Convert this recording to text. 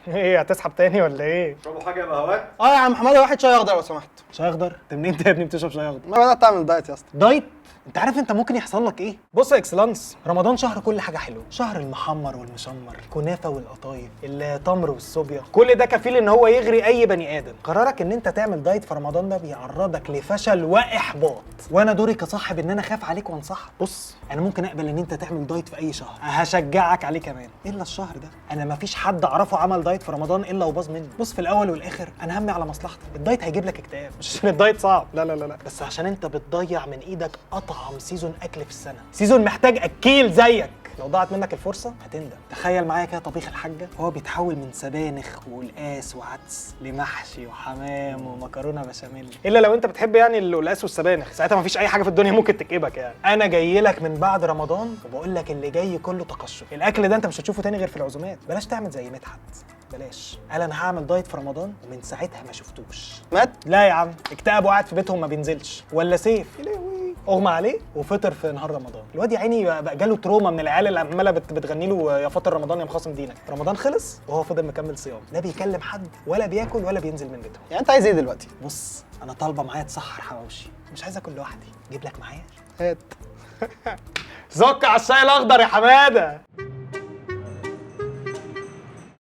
ايه هتسحب تاني ولا ايه؟ تشربوا حاجه يا بهوات؟ يا عم حماده، واحد شاي اخضر لو سمحت. شاي اخضر؟ انت منين انت يا ابني بتشرب شاي اخضر؟ ما بدات اعمل دايت يا اسطى. دايت؟ انت عارف انت ممكن يحصل لك ايه؟ بص يا اكسلانس، رمضان شهر كل حاجه حلوه، شهر المحمر والمشمر، الكنافه والقطايف، التمر والصوبيا، كل ده كفيل ان هو يغري اي بني ادم. قرارك ان انت تعمل دايت في رمضان ده بيعرضك لفشل واحباط، وانا دوري كصاحب ان انا اخاف عليك وانصحك. بص، انا ممكن اقبل ان انت تعمل دايت في اي شهر، هشجعك عليه كمان، الا الشهر ده انا مفيش حد اعرفه عمل دايت في رمضان الا وباظ مني. بص، في الاول والاخر انا همي على مصلحتك، الدايت هيجيب لك اكتئاب، مش عشان الدايت صعب، لا لا لا لا، بس عشان انت بتضيع من ايدك اطعم سيزون اكل في السنه، سيزون محتاج اكيل زيك. لو ضاعت منك الفرصه هتندم. تخيل معايا كده طبيخ الحاجه هو بيتحول من سبانخ والقاس وعدس لمحشي وحمام ومكرونه بشاميل، الا لو انت بتحب يعني القلقاس والسبانخ، ساعتها مفيش اي حاجه في الدنيا ممكن تكئبك يعني. انا جاي لك من بعد رمضان وبقول لك اللي جاي كله تقشف، الاكل ده انت مش هتشوفه تاني غير في العزومات. بلاش تعمل زي مدحت، بلاش قال انا هعمل دايت في رمضان ومن ساعتها ما شفتوش. مات؟ لا يا عم، اكتئب وقاعد في بيتهم ما بينزلش. ولا سيف اغمى عليه وفطر في نهار رمضان، الواد يا عيني بقى جاله تروما من العيال اللي عماله بتغني له يا فاطر رمضان يا مخاصم دينك. رمضان خلص وهو فضل مكمل صيام، لا بيكلم حد ولا بياكل ولا بينزل من بيتهم. يعني انت عايز ايه دلوقتي؟ بص، انا طالبه معايا تسحر حواوشي، مش عايز اكل لوحدي، اجيب لك معايا؟ هات. زك على الشاي الاخضر يا حماده.